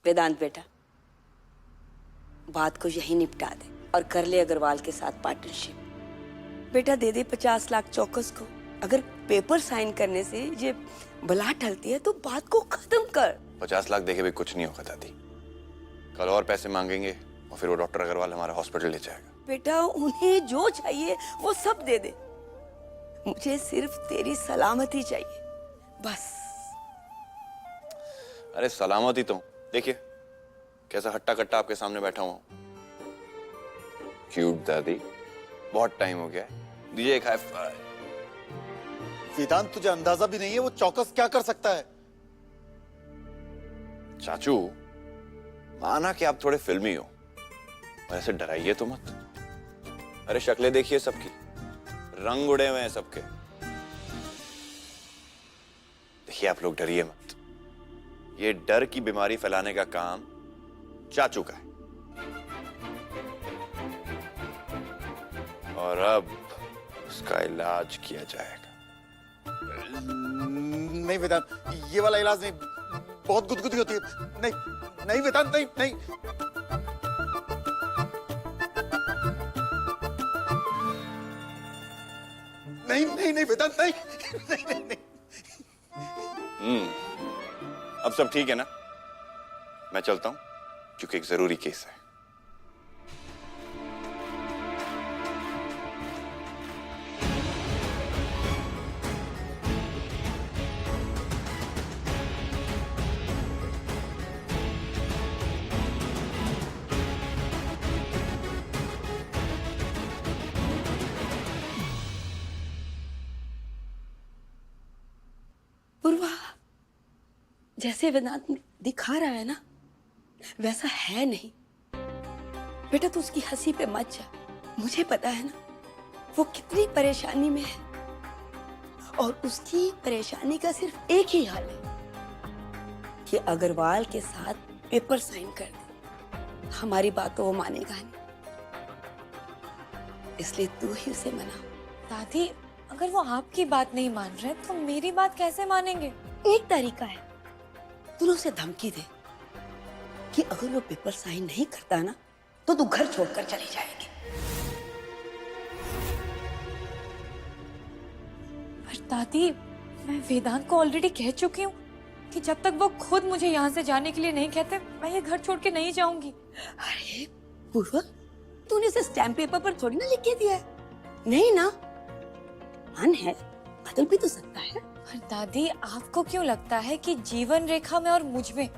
वेदांत बेटा, बात को यही निपटा दे और कर ले अग्रवाल के साथ पार्टनरशिप। बेटा दे दे 50 लाख चौकस को। अगर पेपर साइन करने से ये बला टलती है तो बात को खत्म कर। 50 लाख देके भी कुछ नहीं होगा दादी। कल और पैसे मांगेंगे और फिर वो डॉक्टर अग्रवाल हमारा हॉस्पिटल ले जाएगा। बेटा उन्हें जो चाहिए वो सब दे दे, मुझे सिर्फ तेरी सलामती चाहिए बस। अरे सलामती तो देखिए कैसा हट्टा कट्टा आपके सामने बैठा हुआ। क्यूट दादी, बहुत टाइम हो गया है, दीजिए एक हाई फाइव। वेदांत तुझे अंदाजा भी नहीं है वो चौकस क्या कर सकता है। चाचू माना कि आप थोड़े फिल्मी हो, ऐसे डराइए तो मत। अरे शक्लें देखिए सबकी, रंग उड़े हुए हैं सबके। देखिए आप लोग डरिए मत, ये डर की बीमारी फैलाने का काम चाचू का है। और अब उसका इलाज किया जाएगा। नहीं वेदांत, ये वाला इलाज नहीं, बहुत गुदगुदी होती है। नहीं नहीं वेदांत, नहीं नहीं। नहीं नहीं नहीं वेदांत, नहीं नहीं नहीं, नहीं। अब सब ठीक है ना? मैं चलता हूं क्योंकि एक जरूरी केस है। पूर्वा, जैसे वेदांत दिखा रहा है ना वैसा है नहीं। बेटा तू उसकी हंसी पे मत जा, मुझे पता है ना वो कितनी परेशानी में है और उसकी परेशानी का सिर्फ एक ही हल है कि अग्रवाल के साथ पेपर साइन कर दे। हमारी बात तो वो मानेगा नहीं, इसलिए तू ही उसे मना। दादी अगर वो आपकी बात नहीं मान रहे तो मेरी बात कैसे मानेंगे? एक तरीका है, तू उसे धमकी दे कि अगर वो पेपर साइन नहीं करता ना तो तू घर छोड़कर चली जाएगी। पर दादी मैं वेदांत को ऑलरेडी कह चुकी हूँ कि जब तक वो खुद मुझे यहाँ से जाने के लिए नहीं कहते मैं ये घर छोड़ के नहीं जाऊंगी। अरे पूर्वा, तूने इसे स्टैम्प पेपर पर थोड़ी ना लिख के दिया है। नहीं ना, मन है बदल भी तो सकता है। पर दादी आपको क्यों लगता है कि जीवन रेखा में और मुझ में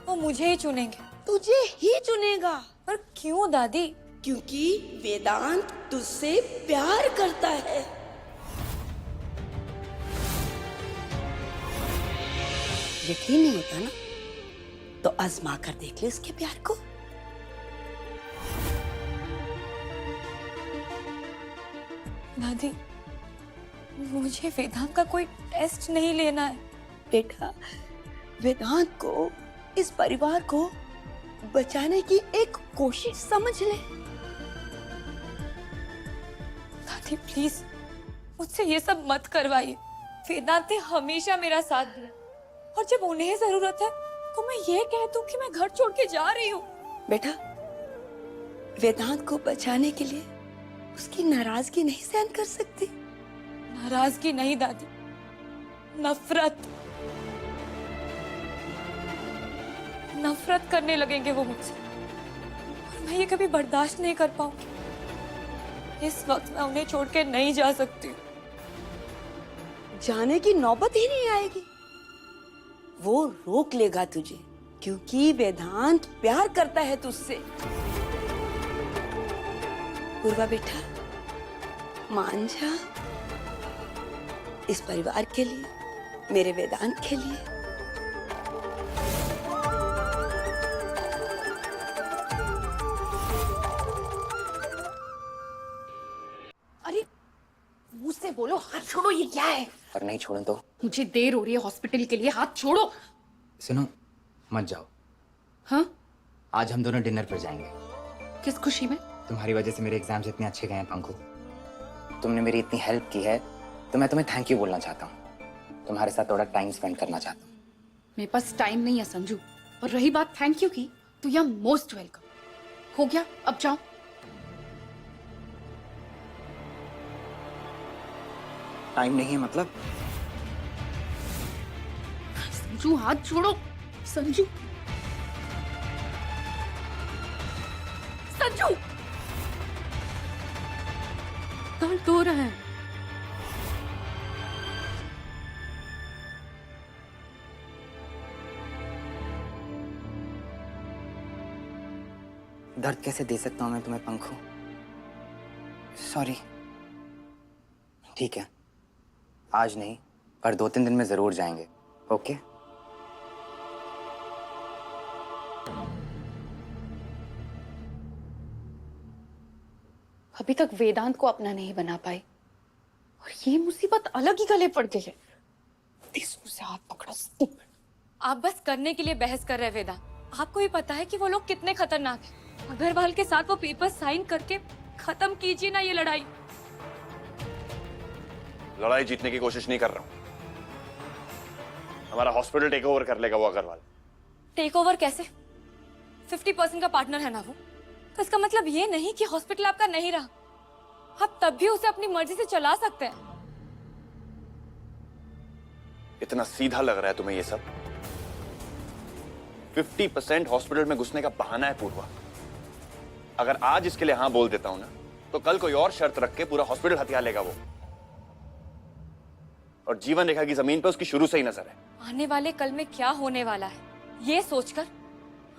वो मुझे ही चुनेंगे? तुझे ही चुनेगा। पर क्यों दादी? क्योंकि वेदांत तुझसे प्यार करता है। यकीन नहीं होता ना तो आजमा कर देख ले उसके प्यार को। दादी मुझे वेदांत का कोई टेस्ट नहीं लेना है। बेटा वेदांत को, इस परिवार को बचाने की एक कोशिश समझ ले। दादी प्लीज मुझसे ये सब मत करवाइए। वेदांत ने हमेशा मेरा साथ दिया और जब उन्हें जरूरत है तो मैं ये कह दूं कि मैं घर छोड़ के जा रही हूँ। बेटा वेदांत को बचाने के लिए उसकी नाराजगी नहीं सहन कर सकती। नाराजगी नहीं दादी, नफरत। नफरत करने लगेंगे वो मुझसे और मैं ये कभी बर्दाश्त नहीं कर पाऊंगी। इस वक्त मैं उन्हें छोड़ के नहीं जा सकती। जाने की नौबत ही नहीं आएगी, वो रोक लेगा तुझे क्योंकि वेदांत प्यार करता है तुझसे। पूर्वा बेटा मान जा, इस परिवार के लिए, मेरे वेदांत के लिए। अरे मुंह से बोलो, हाथ छोड़ो, ये क्या है? और नहीं छोड़ूं तो? मुझे देर हो रही है हॉस्पिटल के लिए, हाथ छोड़ो। सुनो, मत जाओ। हाँ? आज हम दोनों डिनर पर जाएंगे। किस खुशी में? तुम्हारी वजह से मेरे एग्जाम्स इतने अच्छे गए हैं पंखु। तुमने मेरी इतनी हेल्प की है तो मैं तुम्हें थैंक यू बोलना चाहता हूँ। तुम्हारे साथ थोड़ा टाइम स्पेंड करना चाहता हूँ। मेरे पास टाइम नहीं है संजू, और रही बात थैंक यू की, तो यू आर मोस्ट वेलकम। हो गया, अब जाओ। टाइम नहीं है मतलब? संजू हाथ छोड़ो। संजू, संजू, दर्द हो रहा है। दर्द कैसे दे सकता हूं मैं तुम्हें पंखु? सॉरी। ठीक है, आज नहीं पर 2-3 दिन में जरूर जाएंगे। ओके? अभी तक वेदांत को अपना नहीं बना पाई और ये मुसीबत अलग ही गले पड़ गई है। से हाथ पकड़ा। आप बस करने के लिए बहस कर रहे हैं वेदांत। आपको भी पता है कि वो लोग कितने खतरनाक हैं। अग्रवाल के साथ वो पेपर साइन करके खत्म कीजिए ना ये लड़ाई। लड़ाई जीतने की कोशिश नहीं कर रहा हूं। हमारा हॉस्पिटल टेक ओवर कर लेगा वो अग्रवाल। टेक ओवर कैसे? 50% का पार्टनर है ना वो, तो इसका मतलब ये नहीं कि हॉस्पिटल आपका नहीं रहा। आप तब भी उसे अपनी मर्जी से चला सकते हैं। इतना सीधा लग रहा है तुम्हें ये सब? 50% हॉस्पिटल में घुसने का बहाना है पूर्वा। अगर आज इसके लिए हाँ बोल देता हूं ना, तो कल कोई और शर्त रख के पूरा हॉस्पिटल हथिया लेगा वो। और जीवन रेखा की जमीन पे उसकी शुरू से ही नजर है। आने वाले कल में क्या होने वाला है ये सोचकर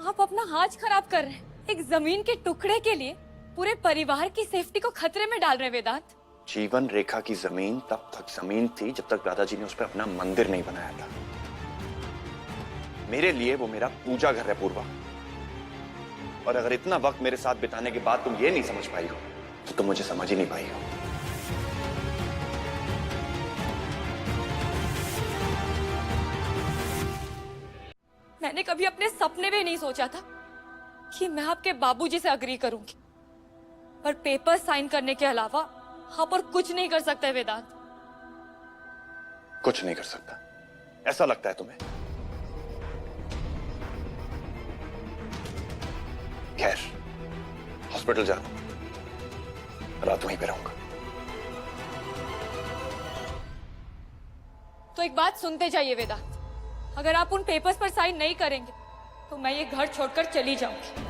आप अपना आज खराब कर रहे हैं। एक जमीन के टुकड़े के लिए पूरे परिवार की सेफ्टी को खतरे में डाल रहे हैं वेदांत। जीवन रेखा की जमीन तब तक जमीन थी जब तक दादाजी ने उस पर अपना मंदिर नहीं बनाया था। मेरे लिए वो मेरा पूजा घर है पूर्वा। और अगर इतना वक्त मेरे साथ बिताने के बाद तुम ये नहीं समझ पाई हो, तो तुम मुझे समझ ही नहीं पाई हो। मैंने कभी अपने सपने में नहीं सोचा था कि मैं आपके बाबूजी से अग्री करूंगी, पर पेपर साइन करने के अलावा आप और कुछ नहीं कर सकते वेदांत। कुछ नहीं कर सकता ऐसा लगता है तुम्हें? खैर, हॉस्पिटल जा, रात वहीं पे रहूंगा। तो एक बात सुनते जाइए वेदांत, अगर आप उन पेपर्स पर साइन नहीं करेंगे तो मैं ये घर छोड़कर चली जाऊंगी।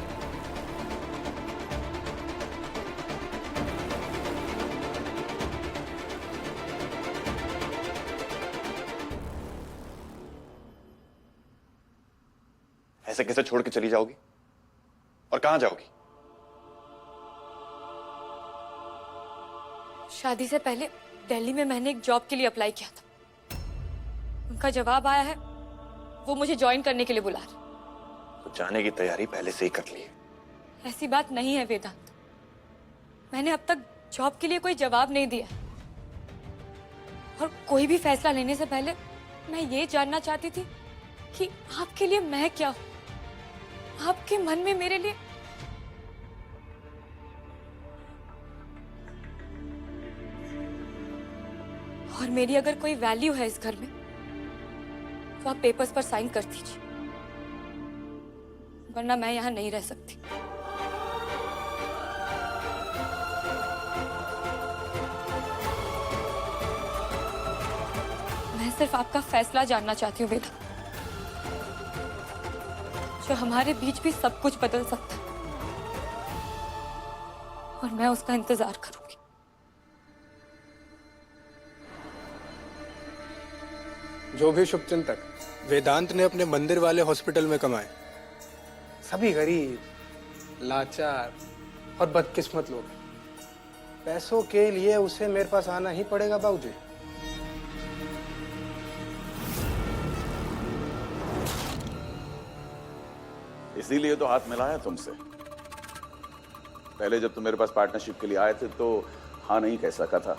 ऐसे कैसे छोड़ के चली जाओगी? और कहां जाओगी? शादी से पहले दिल्ली में मैंने एक जॉब के लिए अप्लाई किया था। उनका जवाब आया है, वो मुझे ज्वाइन करने के लिए बुला रहे। तो जाने की तैयारी पहले से ही कर ली है। ऐसी बात नहीं है वेदांत, मैंने अब तक जॉब के लिए कोई जवाब नहीं दिया। और कोई भी फैसला लेने से पहले मैं ये जानना चाहती थी कि आपके लिए मैं क्या हूं, आपके मन में मेरे लिए। और मेरी अगर कोई वैल्यू है इस घर में, तो आप पेपर्स पर साइन कर दीजिए, वरना मैं यहां नहीं रह सकती। मैं सिर्फ आपका फैसला जानना चाहती हूँ बेटा, जो हमारे बीच भी सब कुछ बदल सकता है, और मैं उसका इंतजार करूंगी। जो भी शुभचिंतक वेदांत ने अपने मंदिर वाले हॉस्पिटल में कमाए, सभी गरीब, लाचार और बदकिस्मत लोग हैं। पैसों के लिए उसे मेरे पास आना ही पड़ेगा बाबूजी। इसीलिए तो हाथ मिलाया तुमसे। पहले जब तुम मेरे पास पार्टनरशिप के लिए आए थे तो हाँ नहीं कह सका था,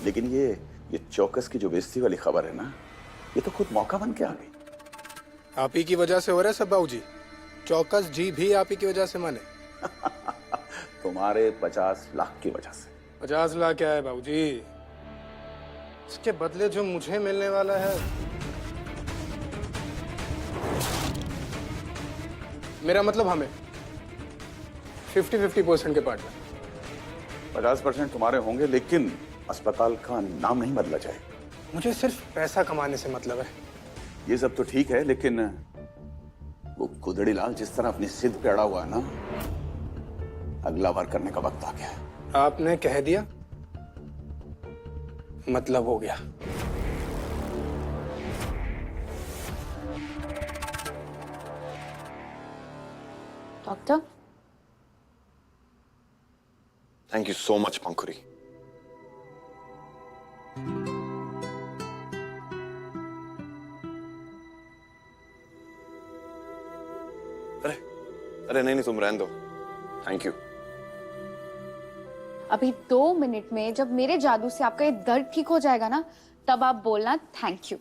लेकिन ये चौकस की जो बेइज्जती वाली खबर है ना, ये तो खुद मौका बन के आ गई। आप ही की वजह से हो रहा है सब बाबूजी। चौकस जी भी आप ही की वजह से माने। तुम्हारे 50 लाख की वजह से। 50 लाख क्या है बाबूजी, इसके बदले जो मुझे मिलने वाला है मेरा मतलब हमें 50-50% के पार्टनर। 50% तुम्हारे होंगे, लेकिन अस्पताल का नाम नहीं बदला जाए। मुझे सिर्फ पैसा कमाने से मतलब है। ये सब तो ठीक है, लेकिन वो गुदड़ी लाल जिस तरह अपनी सिद्ध पे अड़ा हुआ है ना, अगला बार करने का वक्त आ गया है। आपने कह दिया, मतलब हो गया। Doctor, thank you so much Pankhuri. अरे अरे नहीं नहीं, तुम रहने दो, थैंक यू। अभी 2 मिनट में जब मेरे जादू से आपका ये दर्द ठीक हो जाएगा ना, तब आप बोलना थैंक यू।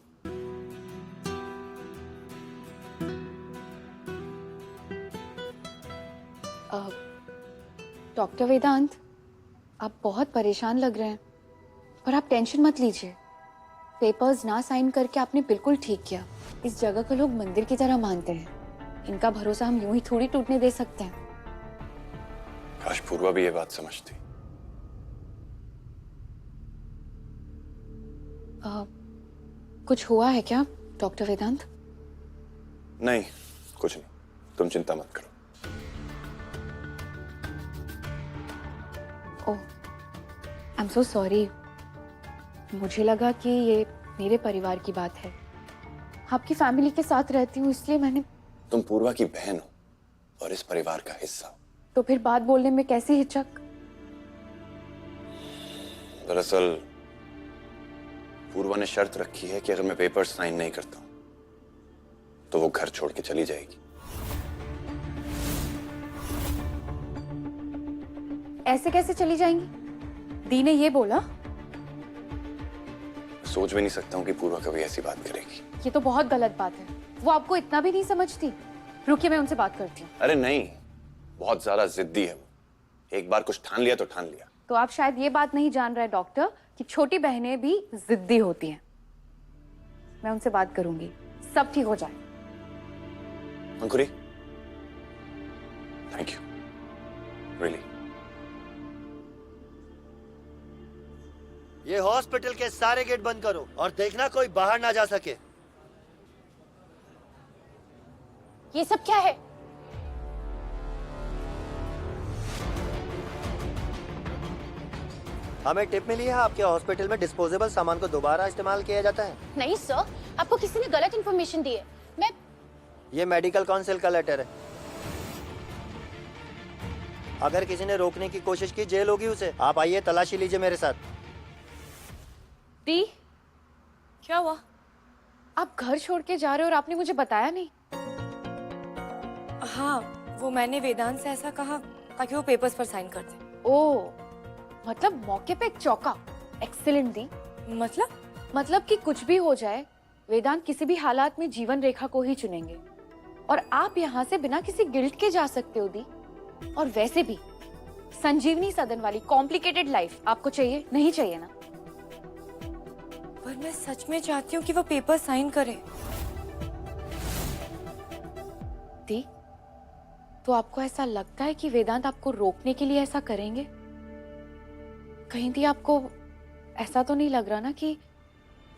डॉक्टर वेदांत, आप बहुत परेशान लग रहे हैं, पर आप टेंशन मत लीजिए। पेपर्स ना साइन करके आपने बिल्कुल ठीक किया। इस जगह को लोग मंदिर की तरह मानते हैं, इनका भरोसा हम यूं ही थोड़ी टूटने दे सकते हैं। काश पूर्वा भी ये बात समझती। कुछ हुआ है क्या डॉक्टर वेदांत? नहीं, कुछ नहीं, तुम चिंता मत करो। ओह, आई एम सो सॉरी। मुझे लगा कि ये मेरे परिवार की बात है। आपकी फैमिली के साथ रहती हूँ, इसलिए मैंने। तुम पूर्वा की बहन हो और इस परिवार का हिस्सा। तो फिर बात बोलने में कैसी हिचक? दरअसल पूर्वा ने शर्त रखी है कि अगर मैं पेपर साइन नहीं करता तो वो घर छोड़ के चली जाएगी। ऐसे कैसे चली जाएंगी? दी ने ये बोला? सोच भी नहीं सकता हूँ कि पूर्वा कभी ऐसी बात करेगी। ये तो बहुत गलत बात है। वो आपको इतना भी नहीं समझती। रुकिए, मैं उनसे बात करती हूँ। अरे नहीं, बहुत ज्यादा जिद्दी है वो। एक बार कुछ ठान लिया तो ठान लिया। तो आप शायद ये बात नहीं जान रहे डॉक्टर कि छोटी बहनें भी जिद्दी होती हैं। मैं उनसे बात करूंगी, सब ठीक हो जाए। अंकुरी, थैंक यू, रियली। ये हॉस्पिटल के सारे गेट बंद करो और देखना कोई बाहर ना जा सके। ये सब क्या है? हमें टिप मिली है आपके हॉस्पिटल में डिस्पोजेबल सामान को दोबारा इस्तेमाल किया जाता है। नहीं सर, आपको किसी ने गलत इन्फॉर्मेशन दी है। मैं ये मेडिकल काउंसिल का लेटर है। अगर किसी ने रोकने की कोशिश की, जेल होगी उसे। आप आइए, तलाशी लीजिए मेरे साथ। दी, क्या हुआ? आप घर छोड़ के जा रहे हो और आपने मुझे बताया नहीं। हाँ, वो मैंने वेदांत से ऐसा कहा ताकि वो पेपर्स पर साइन कर दे। ओह, मतलब मौके पे एक चौका। एक्सीलेंट दी। मतलब कि कुछ भी हो जाए, वेदांत किसी भी हालात में जीवन रेखा को ही चुनेंगे। और आप यहाँ से बिना किसी गिल्ट के जा सकते हो दी। और वैसे भी संजीवनी सदन वाली कॉम्प्लिकेटेड लाइफ आपको चाहिए नहीं? चाहिए ना? पर मैं सच में चाहती हूँ कि वो पेपर साइन करे। दी, तो आपको ऐसा लगता है कि वेदांत आपको रोकने के लिए ऐसा करेंगे? कहीं दी, आपको ऐसा तो नहीं लग रहा ना कि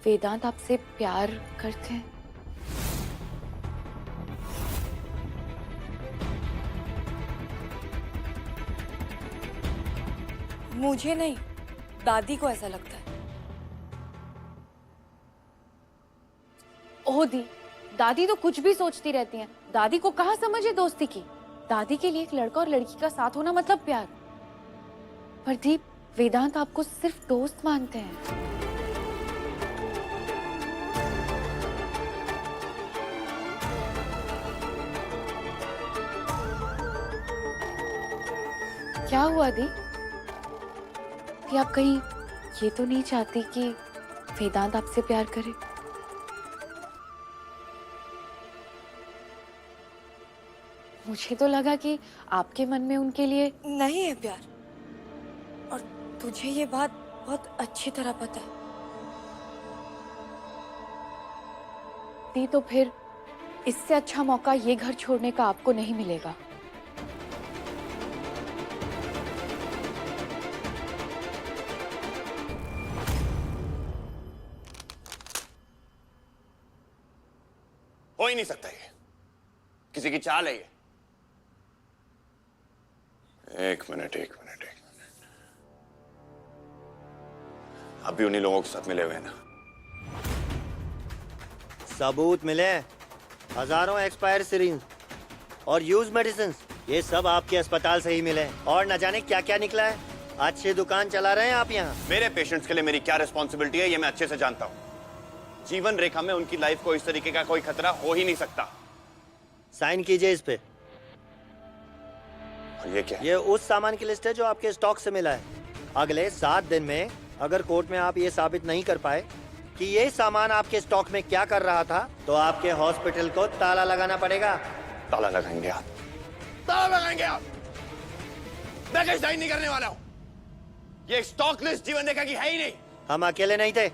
वेदांत आपसे प्यार करते हैं? मुझे नहीं, दादी को ऐसा लगता है। ओह दी, दादी तो कुछ भी सोचती रहती हैं। दादी को कहाँ समझ है दोस्ती की? दादी के लिए एक लड़का और लड़की का साथ होना मतलब प्यार। पर दी, वेदांत आपको सिर्फ दोस्त मानते हैं। क्या हुआ दी? कि आप कहीं ये तो नहीं चाहती कि वेदांत आपसे प्यार करे? मुझे तो लगा कि आपके मन में उनके लिए नहीं है प्यार, और तुझे ये बात बहुत अच्छी तरह पता है। दी, तो फिर इससे अच्छा मौका ये घर छोड़ने का आपको नहीं मिलेगा। हो ही नहीं सकता ये, किसी की चाल है ये। एक मिनट। आप भी उन्हीं लोगों के साथ मिले हुए हैं ना? सबूत मिले, हजारों एक्सपायर सिरिंज और यूज मेडिसिन, ये सब आपके अस्पताल से ही मिले और न जाने क्या क्या निकला है। अच्छी दुकान चला रहे हैं आप यहाँ। मेरे पेशेंट्स के लिए मेरी क्या रिस्पॉन्सिबिलिटी है ये मैं अच्छे से जानता हूँ। जीवन रेखा में उनकी लाइफ को इस तरीके का कोई खतरा हो ही नहीं सकता। साइन कीजिए इस पे। और ये क्या है? ये उस सामान की लिस्ट है जो आपके स्टॉक से मिला है। अगले 7 दिन में अगर कोर्ट में आप ये साबित नहीं कर पाए कि ये सामान आपके स्टॉक में क्या कर रहा था, तो आपके हॉस्पिटल को ताला लगाना पड़ेगा। ताला लगाएंगे आप? ताला लगाएंगे आप? मैं कहीं साइन नहीं करने वाला हूँ। ये स्टॉक लिस्ट जीवन रेखा की है ही नहीं। हम अकेले नहीं थे,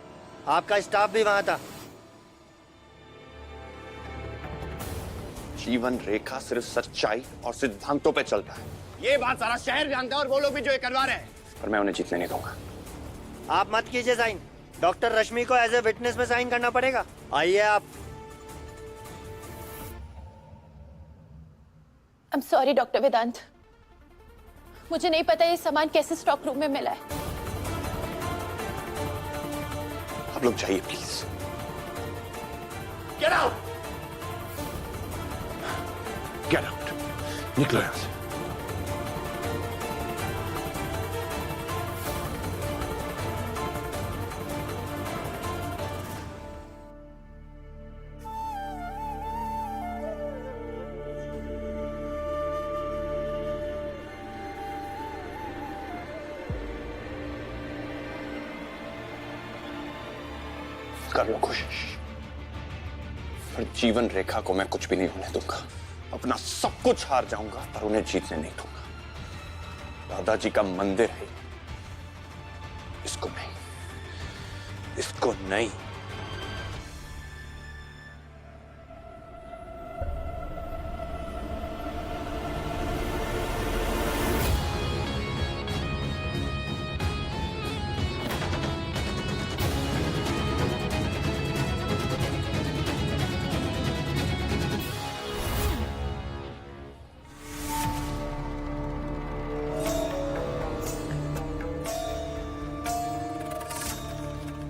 आपका स्टाफ भी वहां था। जीवन रेखा सिर्फ सच्चाई और सिद्धांतों पे चलता है, ये बात सारा शहर जानता है और वो लोग भी जो ये करवा रहे हैं, पर मैं उन्हें जीतने नहीं दूंगा। आप मत कीजिए साइन, डॉक्टर रश्मि को एज ए विटनेस में साइन करना पड़ेगा। आइए आप। आई एम सॉरी डॉक्टर वेदांत, मुझे नहीं पता ये सामान कैसे स्टॉक रूम में मिला है। आप लोग जाइए please. Get out, get out, निकलो यहां से। कर लो कोशिश, पर जीवन रेखा को मैं कुछ भी नहीं होने दूंगा। अपना सब कुछ हार जाऊंगा पर उन्हें जीतने नहीं दूंगा। दादाजी का मंदिर है, इसको नहीं, इसको नहीं।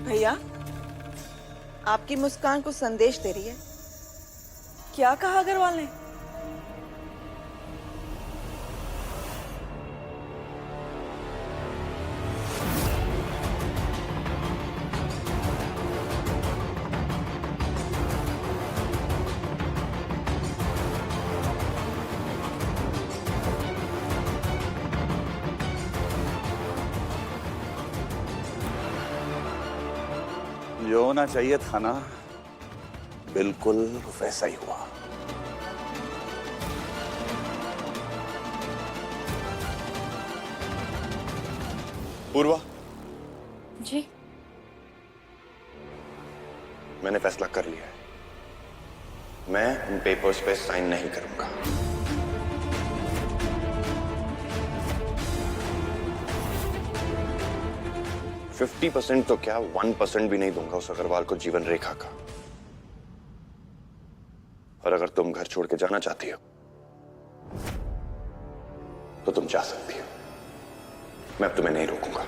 भैया, आपकी मुस्कान को संदेश दे रही है। क्या कहा अग्रवाल ने? जो होना चाहिए था ना, बिल्कुल वैसा ही हुआ। पूर्वा जी, मैंने फैसला कर लिया है, मैं उन पेपर्स पे साइन नहीं करूंगा। फिफ्टी 50% तो क्या 1% भी नहीं दूंगा उस अग्रवाल को जीवन रेखा का। और अगर तुम घर छोड़ के जाना चाहती हो तो तुम जा सकती हो, मैं अब तुम्हें नहीं रोकूंगा।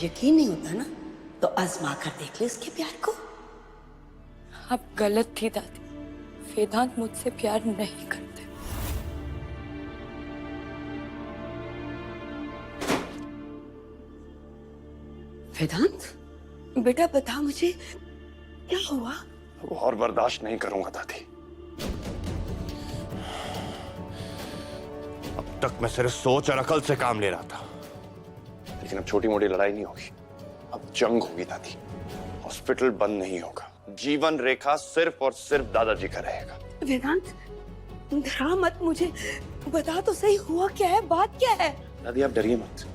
यकीन नहीं होता ना तो आजमा कर देख ले उसके प्यार को। आप गलत थी दादी, वेदांत मुझसे प्यार नहीं करते। वेदांत बेटा बता मुझे क्या हुआ? और बर्दाश्त नहीं करूंगा दादी। अब तक मैं सिर्फ सोच और अकल से काम ले रहा था, लेकिन अब छोटी मोटी लड़ाई नहीं होगी, अब जंग होगी दादी। हॉस्पिटल बंद नहीं होगा, जीवन रेखा सिर्फ और सिर्फ दादाजी का रहेगा। वेदांत डरा मत, मुझे बता तो सही, हुआ क्या है, बात क्या है? दादी आप डरिए मत,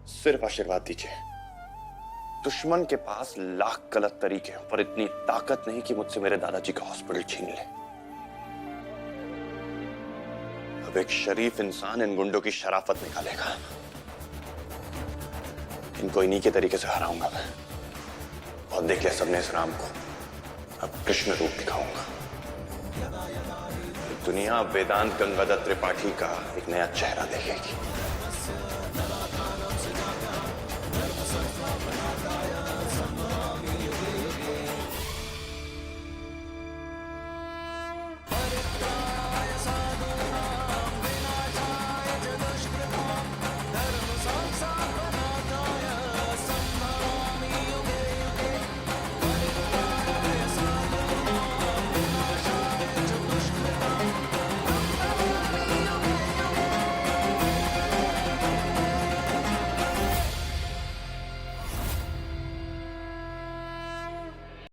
सिर्फ आशीर्वाद दीजिए। दुश्मन के पास लाख गलत तरीके हैं पर इतनी ताकत नहीं कि मुझसे मेरे दादाजी का हॉस्पिटल छीन ले। अब एक शरीफ इंसान इन गुंडों की शराफत निकालेगा। इनको इन्हीं के तरीके से हराऊंगा मैं। और देख लिया सबने इस राम को, अब कृष्ण रूप दिखाऊंगा। दुनिया वेदांत गंगाधर त्रिपाठी का एक नया चेहरा देखेगी।